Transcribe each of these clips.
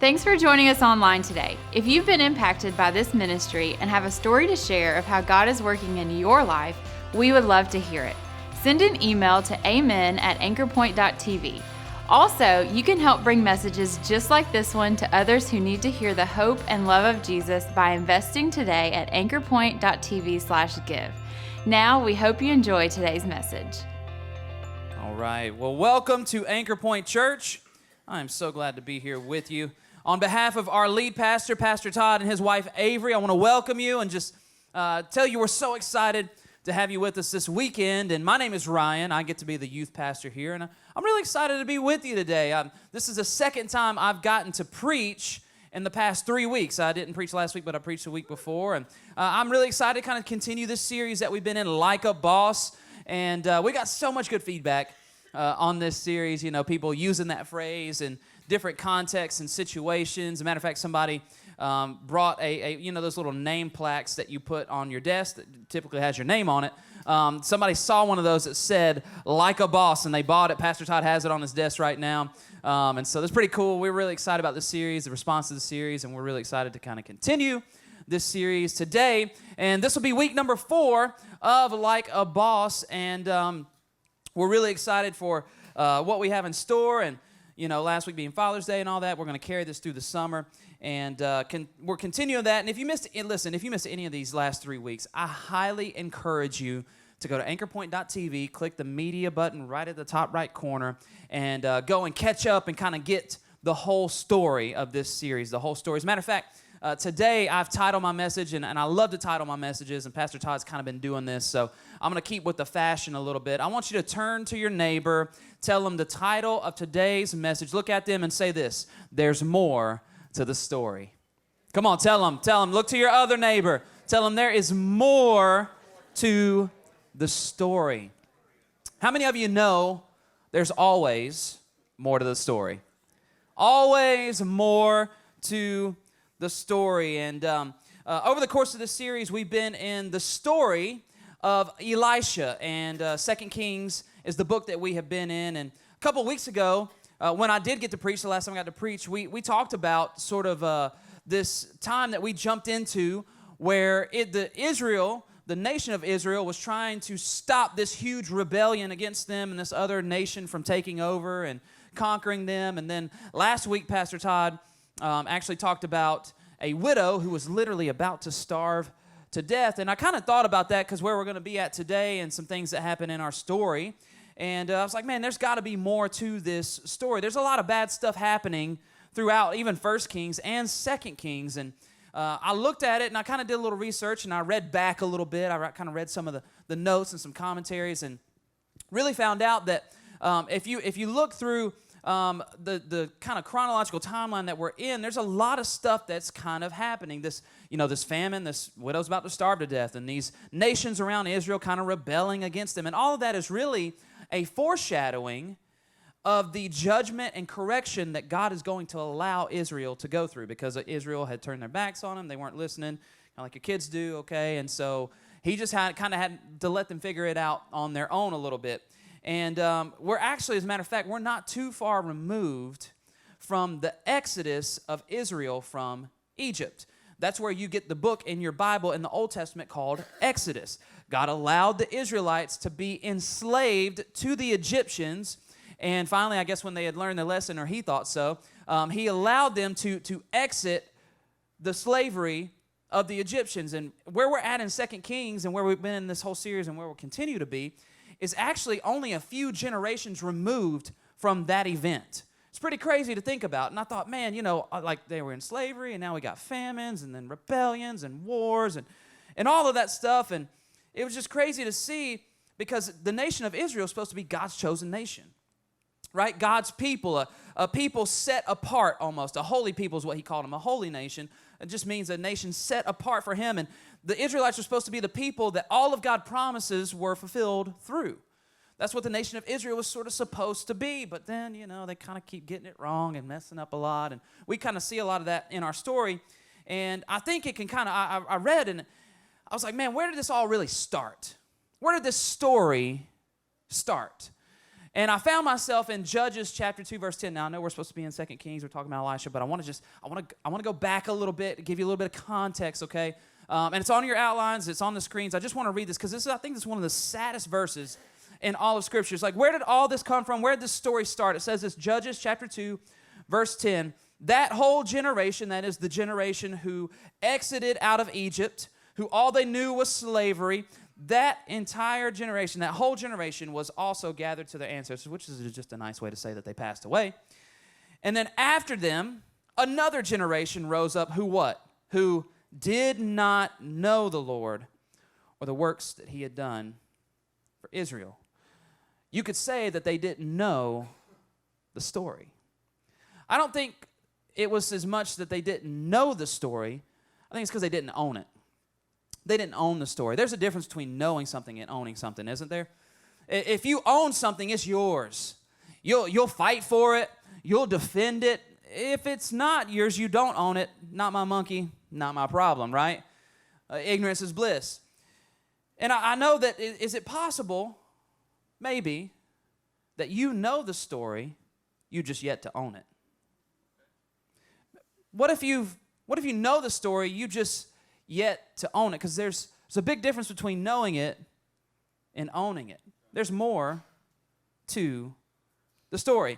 Thanks for joining us online today. If you've been impacted by this ministry and have a story to share of how God is working in your life, we would love to hear it. Send an email to amen@anchorpoint.tv. Also, you can help bring messages just like this one to others who need to hear the hope and love of Jesus by investing today at anchorpoint.tv/give. Now, we hope you enjoy today's message. All right. Well, welcome to Anchor Point Church. I'm so glad to be here with you. On behalf of our lead pastor, Pastor Todd, and his wife, Avery, I want to welcome you and just tell you we're so excited to have you with us this weekend. And my name is Ryan. I get to be the youth pastor here, and I'm really excited to be with you today. This is the second time I've gotten to preach in the past 3 weeks. I didn't preach last week, but I preached the week before. And I'm really excited to kind of continue this series that we've been in, Like a Boss. And we got so much good feedback on this series, you know, people using that phrase in different contexts and situations. As a matter of fact, somebody brought you know, those little name plaques that you put on your desk that typically has your name on it. Somebody saw one of those that said, like a boss, and they bought it. Pastor Todd has it on his desk right now. And so that's pretty cool. We're really excited about this series, the response to the series, and we're really excited to kind of continue this series today. And this will be week number 4 of Like a Boss. And we're really excited for what we have in store. And, you know, last week being Father's Day and all that, we're going to carry this through the summer. And we're continuing that. And if you missed any of these last 3 weeks, I highly encourage you to go to anchorpoint.tv, click the media button right at the top right corner, and go and catch up and kind of get the whole story of this series, the whole story. As a matter of fact, today I've titled my message, and I love to title my messages, and Pastor Todd's kind of been doing this, so I'm going to keep with the fashion a little bit. I want you to turn to your neighbor, tell them the title of today's message, look at them and say this: there's more to the story. Come on, tell them, look to your other neighbor, tell them there is more to the story. How many of you know there's always more to the story? Always more to the story. And over the course of this series, we've been in the story of Elisha, and 2 Kings is the book that we have been in. And a couple of weeks ago, when I did get to preach, the last time I got to preach, we talked about sort of this time that we jumped into where the nation of Israel was trying to stop this huge rebellion against them and this other nation from taking over and conquering them. And then last week, Pastor Todd actually talked about a widow who was literally about to starve to death. And I kind of thought about that because where we're going to be at today and some things that happen in our story. And I was like, man, there's got to be more to this story. There's a lot of bad stuff happening throughout even 1 Kings and 2 Kings. And I looked at it and I kind of did a little research and I read back a little bit. I kind of read some of the notes and some commentaries and really found out that if you look through the kind of chronological timeline that we're in, there's a lot of stuff that's kind of happening. This famine, this widow's about to starve to death, and these nations around Israel kind of rebelling against them. And all of that is really a foreshadowing of the judgment and correction that God is going to allow Israel to go through, because Israel had turned their backs on him. They weren't listening, kind of like your kids do, okay? And so he just had to let them figure it out on their own a little bit. And we're actually, as a matter of fact, we're not too far removed from the exodus of Israel from Egypt. That's where you get the book in your Bible in the Old Testament called Exodus. God allowed the Israelites to be enslaved to the Egyptians. And finally, I guess when they had learned their lesson, or he thought so, he allowed them to exit the slavery of the Egyptians. And where we're at in 2 Kings and where we've been in this whole series and where we'll continue to be is actually only a few generations removed from that event. It's pretty crazy to think about. And I thought, man, you know, like they were in slavery and now we got famines and then rebellions and wars and all of that stuff. And it was just crazy to see, because the nation of Israel is supposed to be God's chosen nation, right? God's people, a people set apart almost. A holy people is what he called them, a holy nation. It just means a nation set apart for him. And the Israelites were supposed to be the people that all of God's promises were fulfilled through. That's what the nation of Israel was sort of supposed to be. But then, you know, they kind of keep getting it wrong and messing up a lot. And we kind of see a lot of that in our story. And I think it can kind of, I read and I was like, man, where did this all really start? Where did this story start? And I found myself in Judges chapter 2, verse 10. Now, I know we're supposed to be in 2 Kings. We're talking about Elisha, but I want to go back a little bit, give you a little bit of context, okay? And it's on your outlines. It's on the screens. I just want to read this because I think this is one of the saddest verses in all of Scripture. It's like, where did all this come from? Where did this story start? It says this, Judges chapter 2, verse 10. That whole generation, that is the generation who exited out of Egypt, who all they knew was slavery, that entire generation, that whole generation was also gathered to their ancestors, which is just a nice way to say that they passed away. And then after them, another generation rose up who what? Who did not know the Lord or the works that he had done for Israel. You could say that they didn't know the story. I don't think it was as much that they didn't know the story. I think it's because they didn't own it. They didn't own the story. There's a difference between knowing something and owning something, isn't there? If you own something, it's yours. You'll fight for it. You'll defend it. If it's not yours, you don't own it. Not my monkey, not my problem, right? Ignorance is bliss. And I know that, is it possible, maybe, that you know the story, you just yet to own it? What if you know the story, you just yet to own it? Because there's a big difference between knowing it and owning it. There's more to the story.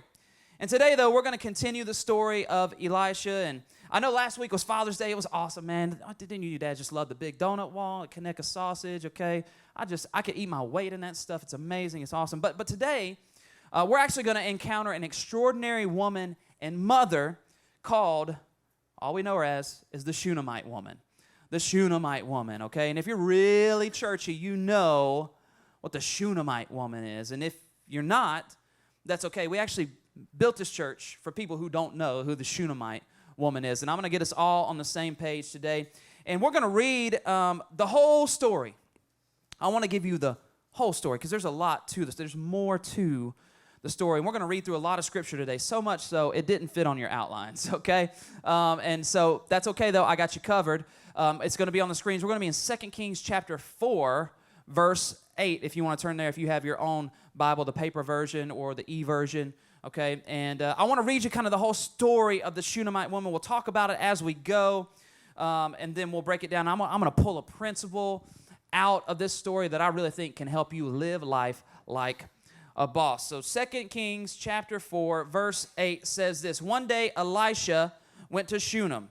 And today, though, we're going to continue the story of Elisha. And I know last week was Father's Day. It was awesome, man. Didn't you, Dad, just love the big donut wall, Kaneka sausage, okay? I could eat my weight in that stuff. It's amazing. It's awesome. But today, we're actually going to encounter an extraordinary woman and mother called, all we know her as, is the Shunammite woman. The Shunammite woman, okay? And if you're really churchy, you know what the Shunammite woman is. And if you're not, that's okay. We actually built this church for people who don't know who the Shunammite woman is. And I'm going to get us all on the same page today. And we're going to read the whole story. I want to give you the whole story because there's a lot to this. There's more to the story. And we're going to read through a lot of scripture today, so much so it didn't fit on your outlines, okay? And so that's okay, though. I got you covered. It's going to be on the screens. We're going to be in 2 Kings chapter 4, verse 8, if you want to turn there, if you have your own Bible, the paper version or the e-version, okay? And I want to read you kind of the whole story of the Shunammite woman. We'll talk about it as we go, and then we'll break it down. I'm going to pull a principle out of this story that I really think can help you live life like a boss. So 2 Kings chapter 4, verse 8 says this. One day Elisha went to Shunem.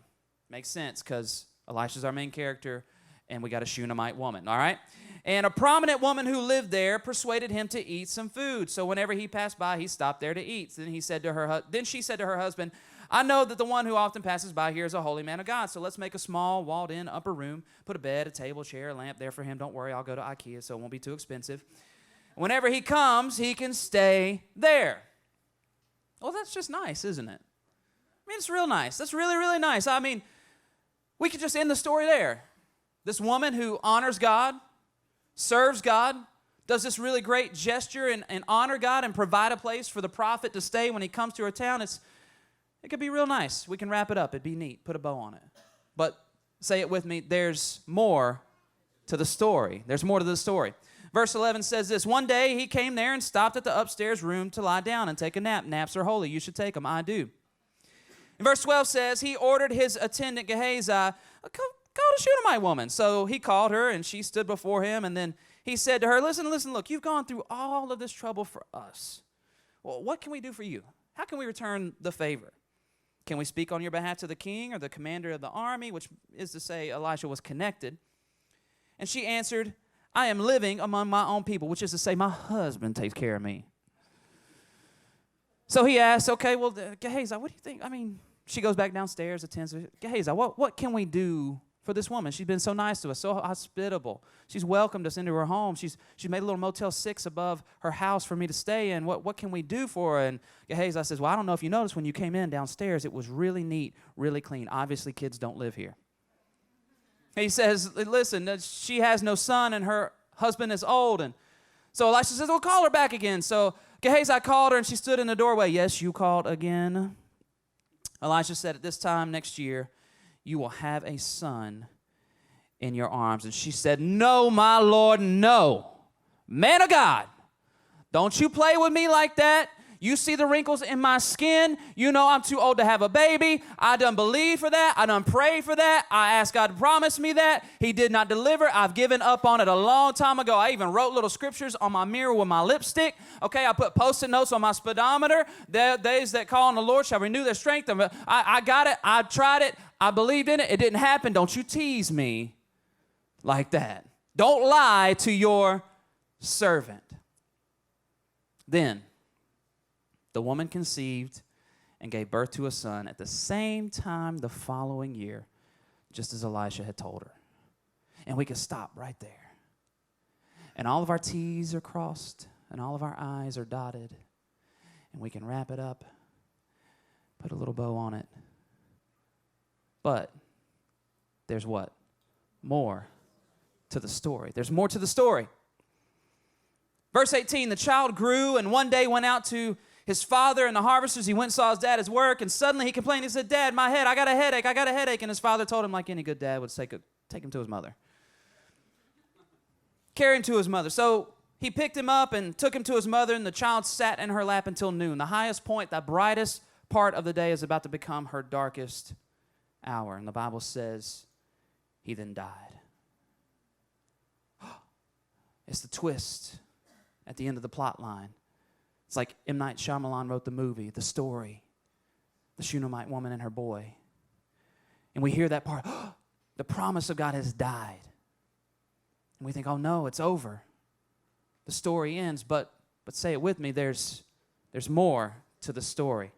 Makes sense because Elisha's our main character, and we got a Shunammite woman, all right? And a prominent woman who lived there persuaded him to eat some food. So whenever he passed by, he stopped there to eat. Then she said to her husband, I know that the one who often passes by here is a holy man of God, so let's make a small, walled-in upper room, put a bed, a table, chair, a lamp there for him. Don't worry, I'll go to IKEA, so it won't be too expensive. Whenever he comes, he can stay there. Well, that's just nice, isn't it? I mean, it's real nice. That's really, really nice. I mean, we could just end the story there. This woman who honors God, serves God, does this really great gesture and honor God and provide a place for the prophet to stay when he comes to her town. It could be real nice. We can wrap it up. It'd be neat. Put a bow on it. But say it with me, there's more to the story. There's more to the story. Verse 11 says this, one day he came there and stopped at the upstairs room to lie down and take a nap. Naps are holy. You should take them. I do. And verse 12 says, he ordered his attendant Gehazi, call the Shunammite woman. So he called her, and she stood before him, and then he said to her, listen, look, you've gone through all of this trouble for us. Well, what can we do for you? How can we return the favor? Can we speak on your behalf to the king or the commander of the army, which is to say Elisha was connected? And she answered, I am living among my own people, which is to say my husband takes care of me. So he asked, okay, well, Gehazi, what do you think? I mean, she goes back downstairs, attends her. Gehazi, what can we do for this woman? She's been so nice to us, so hospitable. She's welcomed us into her home. She's made a little Motel 6 above her house for me to stay in. What can we do for her? And Gehazi says, well, I don't know if you noticed when you came in downstairs, it was really neat, really clean. Obviously, kids don't live here. He says, listen, she has no son, and her husband is old. And so Elisha says, well, call her back again. So Gehazi called her, and she stood in the doorway. Yes, you called again. Elisha said, at this time next year, you will have a son in your arms. And she said, no, my Lord, no. Man of God, Don't you play with me like that. You see the wrinkles in my skin. You know I'm too old to have a baby. I done believed for that. I done prayed for that. I asked God to promise me that. He did not deliver. I've given up on it a long time ago. I even wrote little scriptures on my mirror with my lipstick. Okay, I put Post-it notes on my speedometer. Those that call on the Lord shall renew their strength. I got it. I tried it. I believed in it. It didn't happen. Don't you tease me like that. Don't lie to your servant. Then the woman conceived and gave birth to a son at the same time the following year, just as Elisha had told her. And we could stop right there. And all of our T's are crossed, and all of our I's are dotted. And we can wrap it up, put a little bow on it. But there's what? More to the story. There's more to the story. Verse 18, the child grew and one day went out to his father and the harvesters. He went and saw his dad at his work, and suddenly he complained. He said, Dad, my head, I got a headache. And his father told him, like any good dad would say, take him to his mother. Carry him to his mother. So he picked him up and took him to his mother, and the child sat in her lap until noon. The highest point, the brightest part of the day is about to become her darkest hour. And the Bible says he then died. It's the twist at the end of the plot line. It's like M. Night Shyamalan wrote the movie, the story, the Shunammite woman and her boy. And we hear that part, the promise of God has died. And we think, oh no, it's over. The story ends, but say it with me, there's more to the story.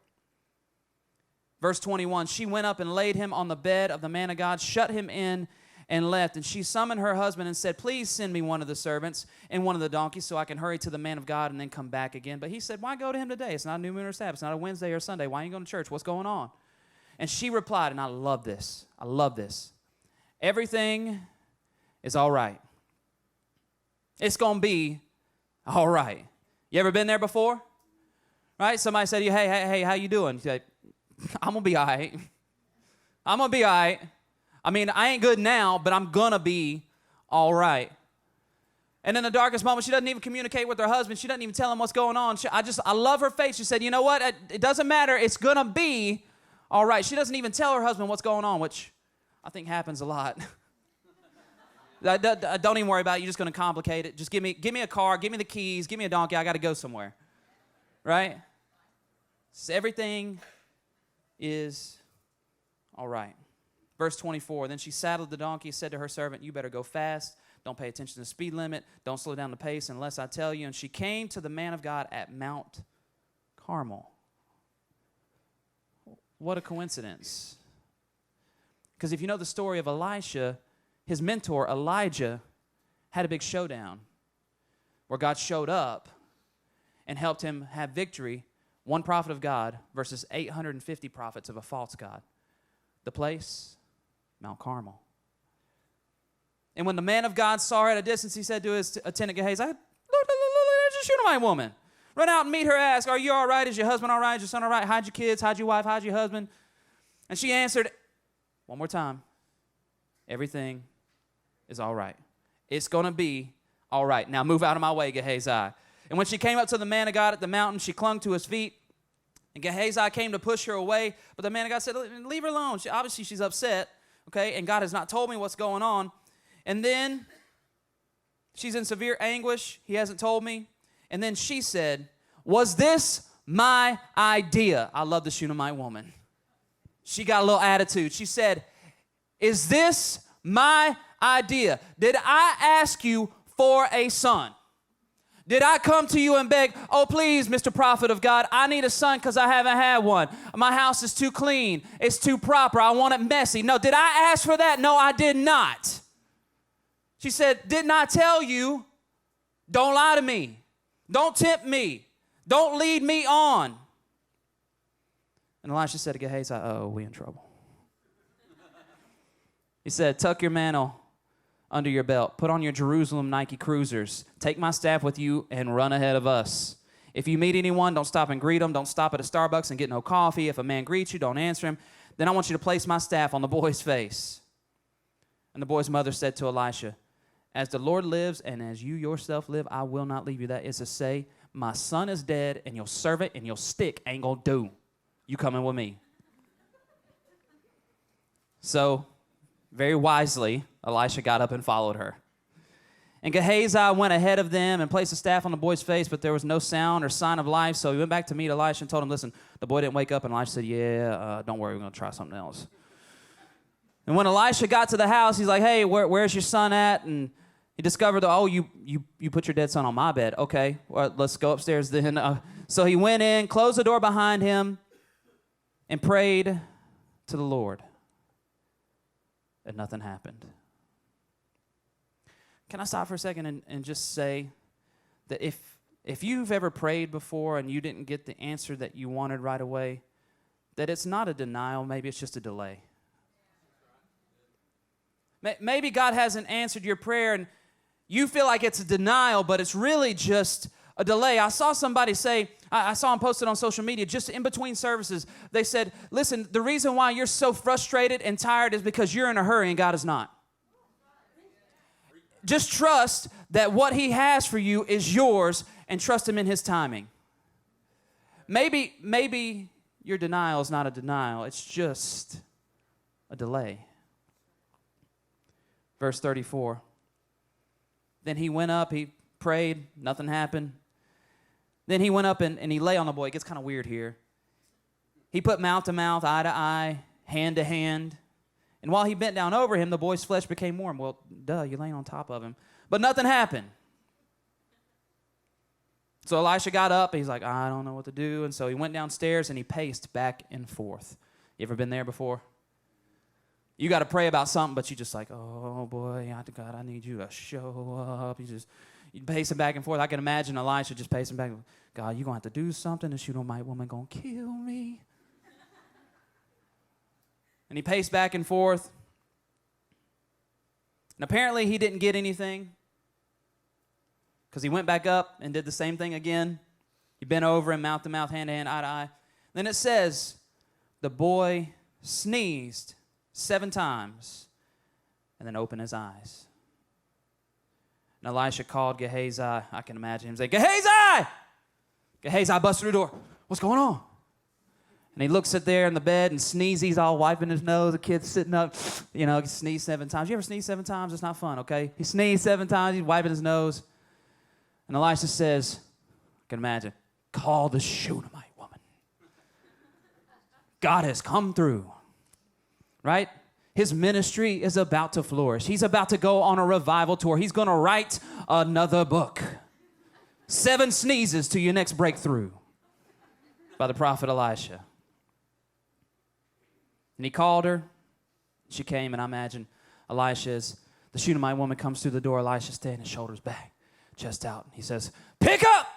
Verse 21, she went up and laid him on the bed of the man of God, shut him in, and left. And she summoned her husband and said, please send me one of the servants and one of the donkeys so I can hurry to the man of God and then come back again. But he said, why go to him today? It's not a new moon or Sabbath. It's not a Wednesday or Sunday. Why are you going to church? What's going on? And she replied, and I love this. Everything is all right. It's going to be all right. You ever been there before? Right? Somebody said to you, hey, how you doing? You say, I'm going to be all right. I'm going to be all right. I mean, I ain't good now, but I'm going to be all right. And in the darkest moment, she doesn't even communicate with her husband. She doesn't even tell him what's going on. I love her faith. She said, you know what? It doesn't matter. It's going to be all right. She doesn't even tell her husband what's going on, which I think happens a lot. Don't even worry about it. You're just going to complicate it. Just give me a car, give me the keys, give me a donkey. I got to go somewhere. Right? So everything is all right. Verse 24, then she saddled the donkey, said to her servant, you better go fast. Don't pay attention to the speed limit. Don't slow down the pace unless I tell you. And she came to the man of God at Mount Carmel. What a coincidence. Because if you know the story of Elisha, his mentor, Elijah, had a big showdown where God showed up and helped him have victory, one prophet of God versus 850 prophets of a false God. The place, Mount Carmel. And when the man of God saw her at a distance, he said to his attendant Gehazi, look, there's a Shunammite woman. Run out and meet her, ask, are you all right? Is your husband all right? Is your son all right? Hide your kids, hide your wife, hide your husband. And she answered, one more time, everything is all right. It's going to be all right. Now move out of my way, Gehazi. And when she came up to the man of God at the mountain, she clung to his feet. And Gehazi came to push her away, but the man of God said, leave her alone. Obviously, she's upset, okay? And God has not told me what's going on. And then she's in severe anguish. He hasn't told me. And then she said, was this my idea? I love the Shunammite woman. She got a little attitude. She said, is this my idea? Did I ask you for a son? Did I come to you and beg, oh, please, Mr. Prophet of God, I need a son because I haven't had one. My house is too clean. It's too proper. I want it messy. No, did I ask for that? No, I did not. She said, didn't I tell you, don't lie to me. Don't tempt me. Don't lead me on. And Elisha said to Gehazi, we in trouble. He said, tuck your mantle under your belt. Put on your Jerusalem Nike Cruisers. Take my staff with you and run ahead of us. If you meet anyone, don't stop and greet them. Don't stop at a Starbucks and get no coffee. If a man greets you, don't answer him. Then I want you to place my staff on the boy's face. And the boy's mother said to Elisha, as the Lord lives and as you yourself live, I will not leave you. That is to say, my son is dead, and your servant and your stick ain't gonna do. You coming with me. So, very wisely, Elisha got up and followed her. And Gehazi went ahead of them and placed a staff on the boy's face, but there was no sound or sign of life. So he went back to meet Elisha and told him, listen, the boy didn't wake up. And Elisha said, don't worry, we're going to try something else. And when Elisha got to the house, he's like, hey, where's your son at? And he discovered, you put your dead son on my bed. Okay, well, let's go upstairs then. So he went in, closed the door behind him, and prayed to the Lord. And nothing happened. Can I stop for a second and just say that if you've ever prayed before and you didn't get the answer that you wanted right away, that it's not a denial, maybe it's just a delay. Maybe God hasn't answered your prayer and you feel like it's a denial, but it's really just a delay. I saw somebody say, I saw him posted on social media just in between services. They said, listen, the reason why you're so frustrated and tired is because you're in a hurry and God is not. Just trust that what he has for you is yours and trust him in his timing. Maybe your denial is not a denial. It's just a delay. Verse 34. Then he went up, he prayed, nothing happened. Then he went up and he lay on the boy. It gets kind of weird here. He put mouth to mouth, eye to eye, hand to hand. And while he bent down over him, the boy's flesh became warm. Well, duh, you're laying on top of him. But nothing happened. So Elisha got up. He's like, I don't know what to do. And so he went downstairs and he paced back and forth. You ever been there before? You got to pray about something, but you just like, oh, boy, God, I need you to show up. You pacing back and forth. I can imagine Elisha just pacing back. God, you're going to have to do something. This Shunammite woman going to kill me. And he paced back and forth. And apparently he didn't get anything because he went back up and did the same thing again. He bent over and mouth to mouth, hand to hand, eye to eye. Then it says, the boy sneezed 7 times and then opened his eyes. And Elisha called Gehazi. I can imagine him say, Gehazi! Gehazi busts through the door. What's going on? And he looks at there in the bed and sneezes. He's all wiping his nose. The kid's sitting up. He sneezed 7 times. You ever sneeze 7 times? It's not fun, okay? He sneezed 7 times. He's wiping his nose. And Elisha says, I can imagine, call the Shunammite woman. God has come through, right? His ministry is about to flourish. He's about to go on a revival tour. He's going to write another book. 7 sneezes to your next breakthrough by the prophet Elisha. And he called her. She came, and I imagine the Shunammite woman comes through the door. Elisha's standing, shoulders back, chest out. He says, pick up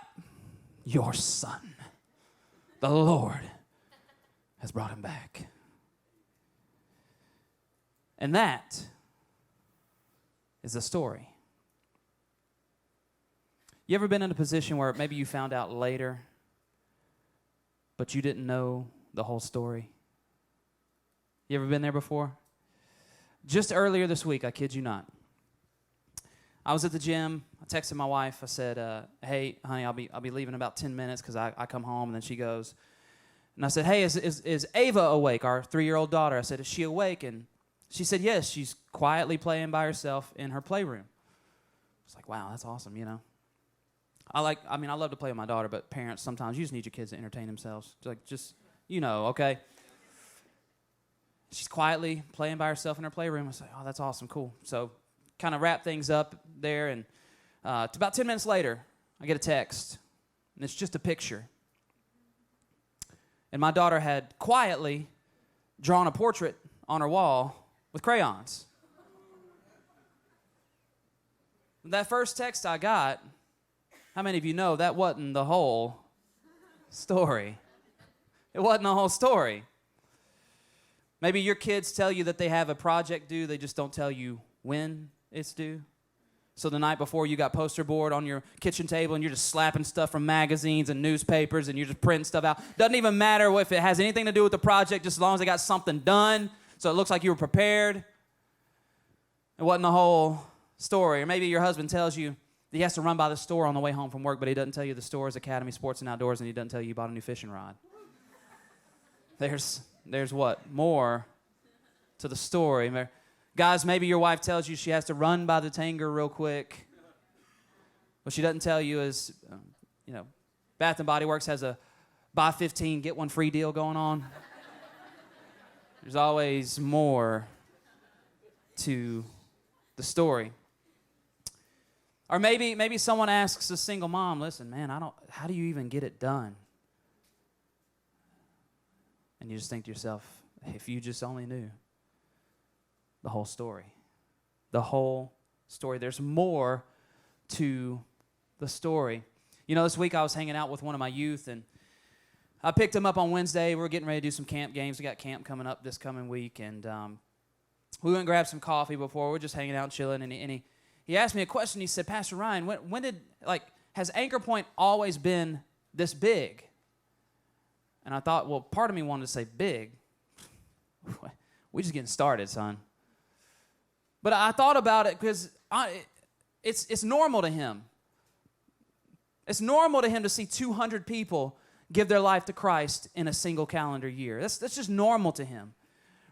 your son. The Lord has brought him back. And that is the story. You ever been in a position where maybe you found out later, but you didn't know the whole story? You ever been there before? Just earlier this week, I kid you not, I was at the gym. I texted my wife. I said, hey, honey, I'll be leaving in about 10 minutes because I come home. And then she goes, and I said, hey, is Ava awake, our 3-year-old daughter? I said, is she awake? And she said, yes, she's quietly playing by herself in her playroom. I was like, wow, that's awesome, I love to play with my daughter, but parents, sometimes you just need your kids to entertain themselves. Okay? She's quietly playing by herself in her playroom. I was like, oh, that's awesome, cool. So kind of wrap things up there, and about 10 minutes later, I get a text, and it's just a picture. And my daughter had quietly drawn a portrait on her wall with crayons. That first text I got, how many of you know that wasn't the whole story? It wasn't the whole story. Maybe your kids tell you that they have a project due, they just don't tell you when it's due. So the night before, you got poster board on your kitchen table, and you're just slapping stuff from magazines and newspapers, and you're just printing stuff out. Doesn't even matter if it has anything to do with the project, just as long as they got something done, so it looks like you were prepared. It wasn't the whole story. Or maybe your husband tells you, He has to run by the store on the way home from work, but he doesn't tell you the store is Academy Sports and Outdoors, and he doesn't tell you you bought a new fishing rod. There's what? More to the story. Guys, maybe your wife tells you she has to run by the Tanger real quick. What she doesn't tell you is, Bath & Body Works has a buy 15, get one free deal going on. There's always more to the story. Or maybe someone asks a single mom, listen, man, how do you even get it done? And you just think to yourself, if you just only knew the whole story. The whole story. There's more to the story. This week I was hanging out with one of my youth, and I picked him up on Wednesday. We were getting ready to do some camp games. We got camp coming up this coming week, and we went and grabbed some coffee before. We were just hanging out and chilling, and he asked me a question. He said, Pastor Ryan, has Anchor Point always been this big? And I thought, well, part of me wanted to say big. We just getting started, son. But I thought about it because it's normal to him. It's normal to him to see 200 people give their life to Christ in a single calendar year. That's just normal to him,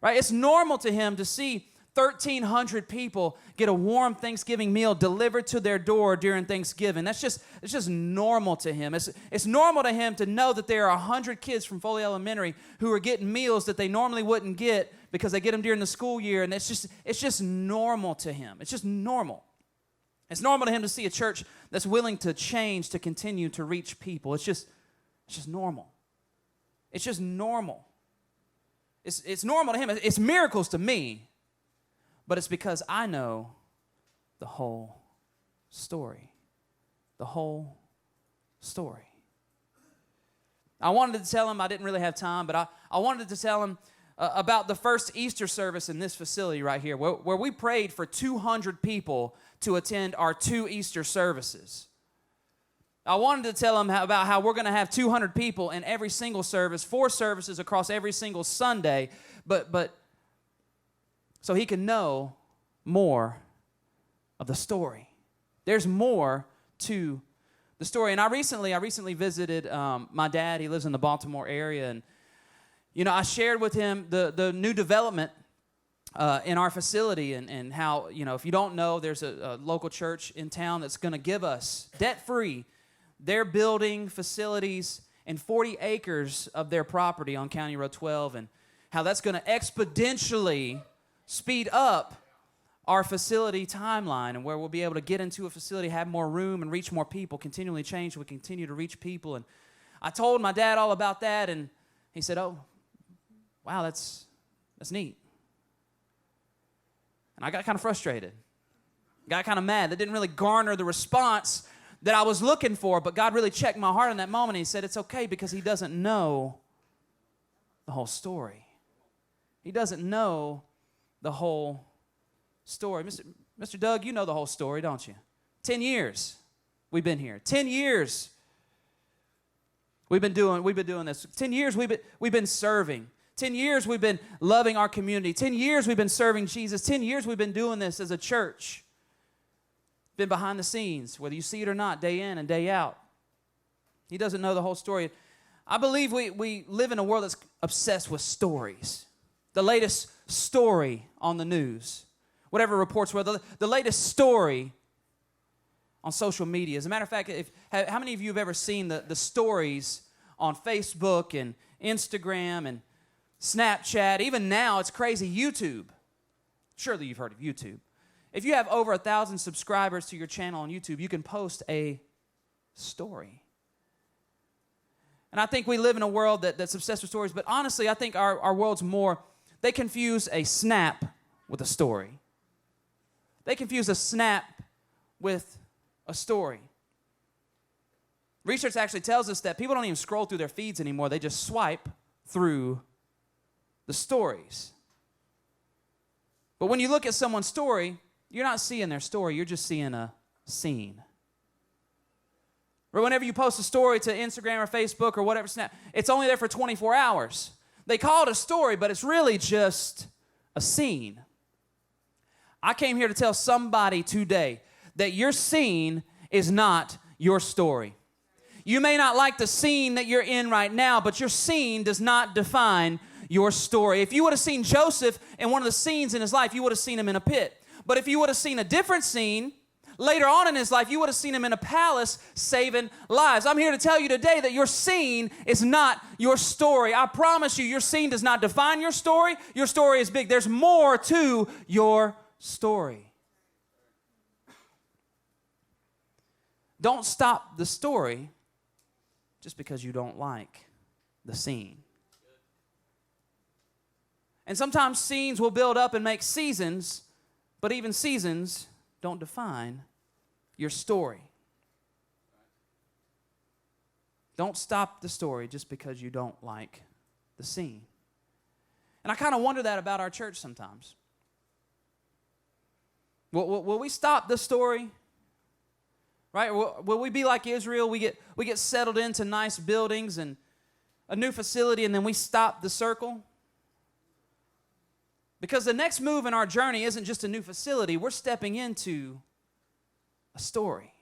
right? It's normal to him to see 1,300 people get a warm Thanksgiving meal delivered to their door during Thanksgiving. It's just normal to him. It's normal to him to know that there are 100 kids from Foley Elementary who are getting meals that they normally wouldn't get because they get them during the school year, and it's just normal to him. It's just normal. It's normal to him to see a church that's willing to change to continue to reach people. It's just normal. It's just normal. It's normal to him. It's miracles to me. But it's because I know the whole story. The whole story. I wanted to tell him, I didn't really have time, but I wanted to tell him about the first Easter service in this facility right here, where we prayed for 200 people to attend our 2 Easter services. I wanted to tell him about how we're going to have 200 people in every single service, 4 services across every single Sunday, but so he can know more of the story. There's more to the story. And I recently visited my dad. He lives in the Baltimore area, and I shared with him the new development in our facility, and how if you don't know, there's a local church in town that's going to give us debt-free. They're building facilities in 40 acres of their property on County Road 12, and how that's going to exponentially speed up our facility timeline, and where we'll be able to get into a facility, have more room, and reach more people, continually change. We continue to reach people. And I told my dad all about that, and he said, oh, wow, that's neat. And I got kind of frustrated. Got kind of mad. That didn't really garner the response that I was looking for, but God really checked my heart in that moment. He said, it's okay, because he doesn't know the whole story. He doesn't know the whole story. Mr. Doug, you know the whole story, don't you? 10 years we've been here. 10 years we've been doing this. 10 years we've been serving. 10 years we've been loving our community. 10 years we've been serving Jesus. 10 years we've been doing this as a church. Been behind the scenes, whether you see it or not, day in and day out. He doesn't know the whole story. I believe we live in a world that's obsessed with stories. The latest story on the news, whatever reports were, the latest story on social media. As a matter of fact, how many of you have ever seen the stories on Facebook and Instagram and Snapchat? Even now, it's crazy, YouTube. Surely you've heard of YouTube. If you have over 1,000 subscribers to your channel on YouTube, you can post a story. And I think we live in a world that's obsessed with stories, but honestly, I think our world's more, they confuse a snap with a story. They confuse a snap with a story. Research actually tells us that people don't even scroll through their feeds anymore. They just swipe through the stories. But when you look at someone's story, you're not seeing their story, you're just seeing a scene. Or whenever you post a story to Instagram or Facebook or whatever, Snap, it's only there for 24 hours. They call it a story, but it's really just a scene. I came here to tell somebody today that your scene is not your story. You may not like the scene that you're in right now, but your scene does not define your story. If you would have seen Joseph in one of the scenes in his life, you would have seen him in a pit. But if you would have seen a different scene later on in his life, you would have seen him in a palace saving lives. I'm here to tell you today that your scene is not your story. I promise you, your scene does not define your story. Your story is big. There's more to your story. Don't stop the story just because you don't like the scene. And sometimes scenes will build up and make seasons, but even seasons don't define your story. Don't stop the story just because you don't like the scene. And I kind of wonder that about our church sometimes. Will we stop the story? Right? Will we be like Israel? We get settled into nice buildings and a new facility, and then we stop the circle? Because the next move in our journey isn't just a new facility. We're stepping into a story.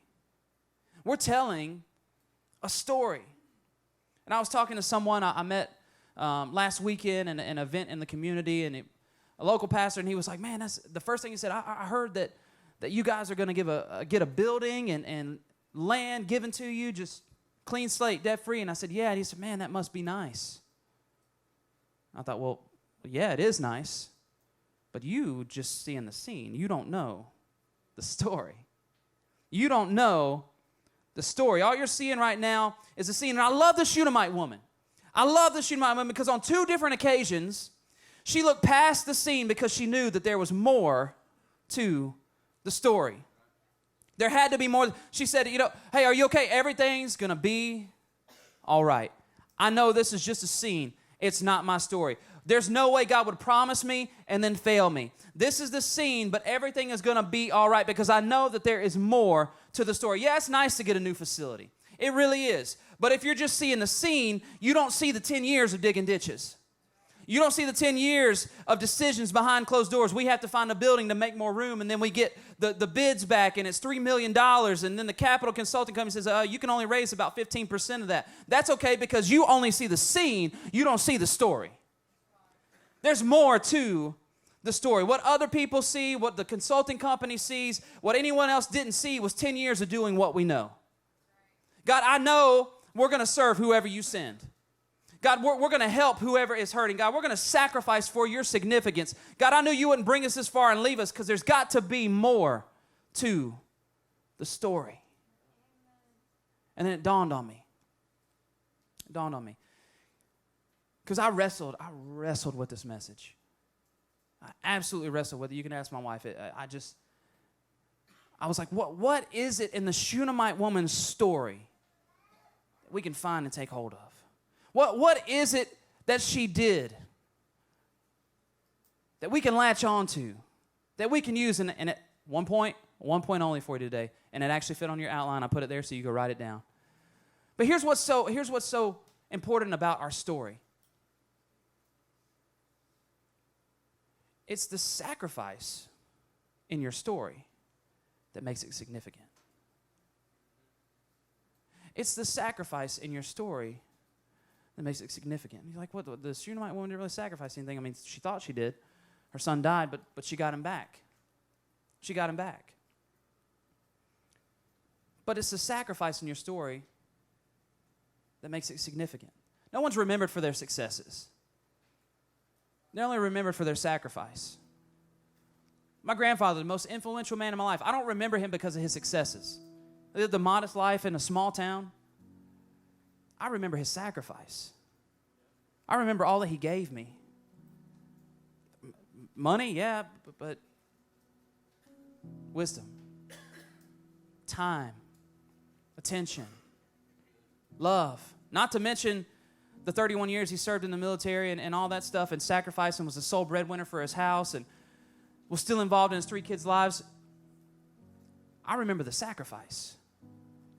We're telling a story. And I was talking to someone I met last weekend in an event in the community, and a local pastor, and he was like, man, that's the first thing he said. I heard that you guys are going to get a building and land given to you, just clean slate, debt-free. And I said, yeah. And he said, man, that must be nice. I thought, well, yeah, it is nice. But you just seeing the scene. You don't know the story. You don't know the story. All you're seeing right now is the scene. And I love the Shunammite woman. I love the Shunammite woman because on 2 different occasions, she looked past the scene because she knew that there was more to the story. There had to be more. She said, hey, are you okay? Everything's going to be all right. I know this is just a scene. It's not my story. There's no way God would promise me and then fail me. This is the scene, but everything is going to be all right because I know that there is more to the story. Yeah, it's nice to get a new facility. It really is. But if you're just seeing the scene, you don't see the 10 years of digging ditches. You don't see the 10 years of decisions behind closed doors. We have to find a building to make more room, and then we get the bids back, and it's $3 million, and then the capital consulting company says, you can only raise about 15% of that. That's okay because you only see the scene. You don't see the story. There's more to the story. What other people see, what the consulting company sees, what anyone else didn't see was 10 years of doing what we know. God, I know we're going to serve whoever you send. God, we're going to help whoever is hurting. God, we're going to sacrifice for your significance. God, I knew you wouldn't bring us this far and leave us because there's got to be more to the story. And then it dawned on me. It dawned on me. Because I wrestled with this message. I absolutely wrestled with it. You can ask my wife. I was like, what is it in the Shunammite woman's story that we can find and take hold of? What is it that she did that we can latch on to, that we can use? And at one point only for you today, and it actually fit on your outline. I put it there so you can write it down. But here's what's so important about our story. It's the sacrifice in your story that makes it significant. It's the sacrifice in your story that makes it significant. You're like, what? The Shunammite woman didn't really sacrifice anything. I mean, she thought she did. Her son died, but she got him back. She got him back. But it's the sacrifice in your story that makes it significant. No one's remembered for their successes. They're only remembered for their sacrifice. My grandfather, the most influential man in my life, I don't remember him because of his successes. He lived a modest life in a small town. I remember his sacrifice. I remember all that he gave me. Money, yeah, but wisdom, time, attention, love. Not to mention the 31 years he served in the military and all that stuff and sacrificed and was the sole breadwinner for his house and was still involved in his 3 kids' lives. I remember the sacrifice.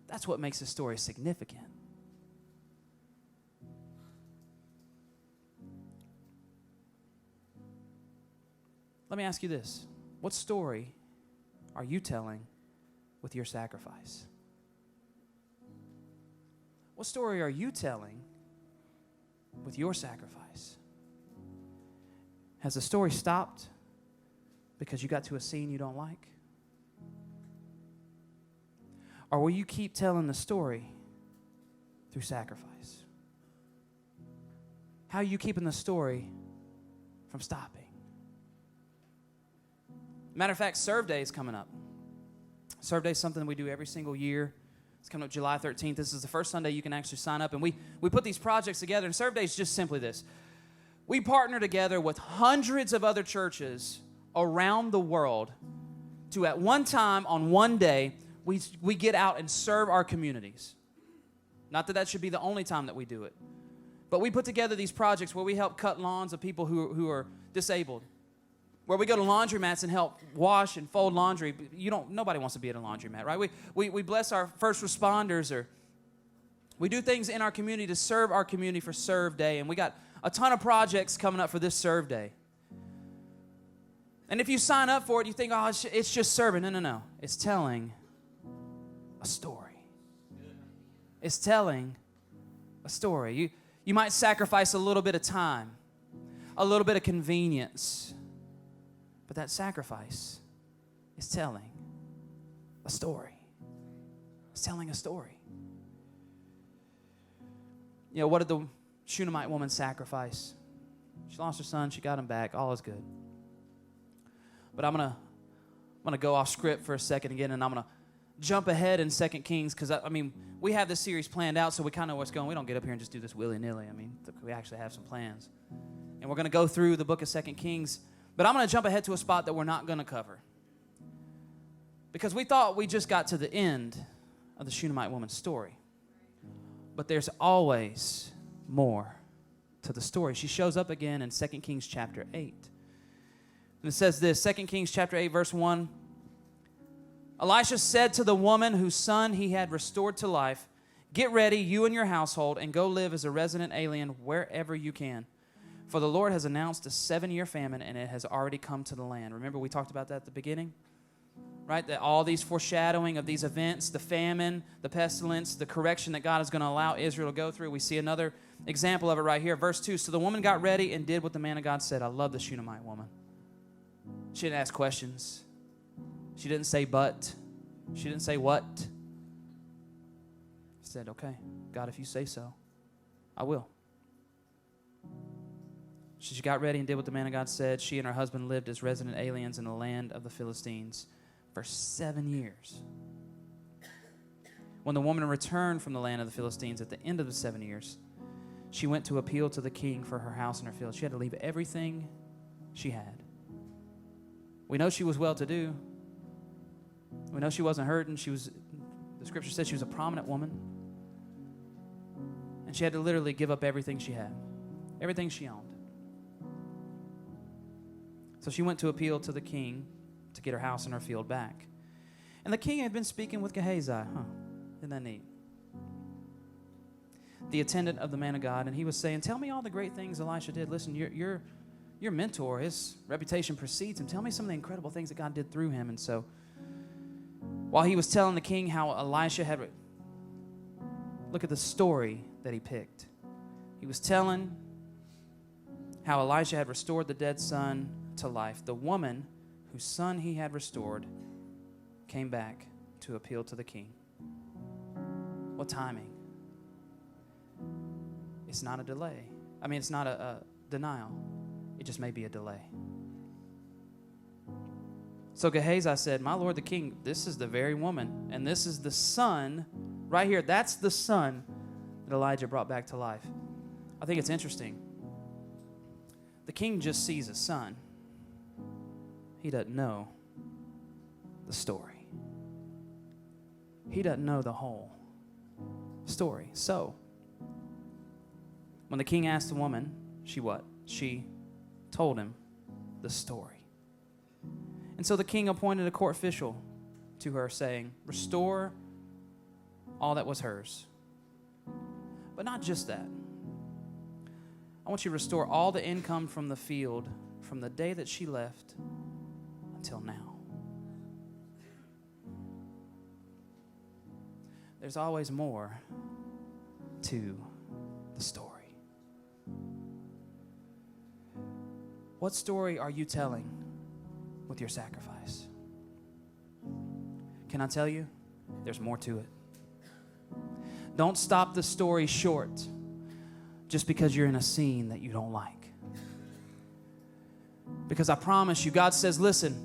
That's what makes his story significant. Let me ask you this. What story are you telling with your sacrifice? What story are you telling with your sacrifice? Has the story stopped because you got to a scene you don't like? Or will you keep telling the story through sacrifice? How are you keeping the story from stopping? Matter of fact, Serve Day is coming up. Serve Day is something we do every single year. It's coming up July 13th. This is the first Sunday you can actually sign up. And we put these projects together. And Serve Day is just simply this. We partner together with hundreds of other churches around the world to, at one time, on one day, we get out and serve our communities. Not that that should be the only time that we do it. But we put together these projects where we help cut lawns of people who are disabled. Where we go to laundromats and help wash and fold laundry. Nobody wants to be at a laundromat, right? We bless our first responders, or we do things in our community to serve our community for Serve Day. And we got a ton of projects coming up for this Serve Day. And if you sign up for it, you think, oh, it's just serving. No. It's telling a story. It's telling a story. You might sacrifice a little bit of time, a little bit of convenience, but that sacrifice is telling a story. It's telling a story. You know, what did the Shunammite woman sacrifice? She lost her son. She got him back. All is good. But I'm gonna go off script for a second again, and I'm gonna jump ahead in 2 Kings, because we have this series planned out, so we kind of know what's going. We don't get up here and just do this willy-nilly. We actually have some plans, and we're gonna go through the book of 2 Kings. But I'm gonna jump ahead to a spot that we're not gonna cover, because we thought we just got to the end of the Shunammite woman's story. But there's always more to the story. She shows up again in 2 Kings chapter 8. And it says this, 2 Kings chapter 8, verse 1. Elisha said to the woman whose son he had restored to life, "Get ready, you and your household, and go live as a resident alien wherever you can. For the Lord has announced a 7-year famine, and it has already come to the land." Remember, we talked about that at the beginning? Right? That all these foreshadowing of these events, the famine, the pestilence, the correction that God is going to allow Israel to go through. We see another example of it right here. Verse 2, so the woman got ready and did what the man of God said. I love the Shunammite woman. She didn't ask questions. She didn't say but. She didn't say what. She said, okay, God, if you say so, I will. She got ready and did what the man of God said. She and her husband lived as resident aliens in the land of the Philistines for 7 years. When the woman returned from the land of the Philistines at the end of the 7 years, she went to appeal to the king for her house and her field. She had to leave everything she had. We know she was well-to-do. We know she wasn't hurting. The scripture says she was a prominent woman. And she had to literally give up everything she had, everything she owned. So she went to appeal to the king to get her house and her field back. And the king had been speaking with Gehazi. Isn't that neat? The attendant of the man of God. And he was saying, tell me all the great things Elisha did. Listen, your mentor, his reputation precedes him. Tell me some of the incredible things that God did through him. And so while he was telling the king how Elisha had... Look at the story that he picked. He was telling how Elisha had restored the dead son to life. The woman whose son he had restored came back to appeal to the king. What timing? It's not a delay. It's not a denial. It just may be a delay. So Gehazi said, my lord the king, this is the very woman, and this is the son right here. That's the son that Elijah brought back to life. I think it's interesting. The king just sees a son. He doesn't know the story. He doesn't know the whole story. So, when the king asked the woman, she what? She told him the story. And so the king appointed a court official to her, saying, restore all that was hers. But not just that. I want you to restore all the income from the field from the day that she left until now. There's always more to the story. What story are you telling with your sacrifice? Can I tell you? There's more to it. Don't stop the story short just because you're in a scene that you don't like. Because I promise you, God says, listen,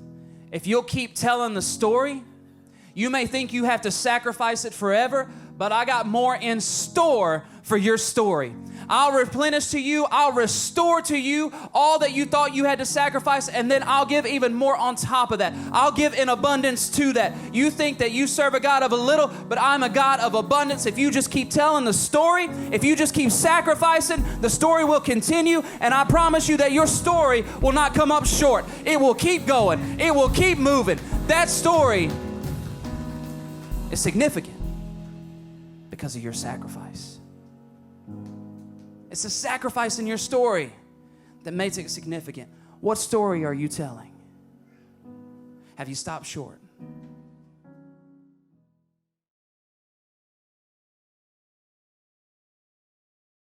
if you'll keep telling the story, you may think you have to sacrifice it forever, but I got more in store for your story. I'll replenish to you, I'll restore to you all that you thought you had to sacrifice, and then I'll give even more on top of that. I'll give in abundance to that. You think that you serve a God of a little, but I'm a God of abundance. If you just keep telling the story, if you just keep sacrificing, the story will continue, and I promise you that your story will not come up short. It will keep going. It will keep moving. That story is significant because of your sacrifice. It's the sacrifice in your story that makes it significant. What story are you telling? Have you stopped short?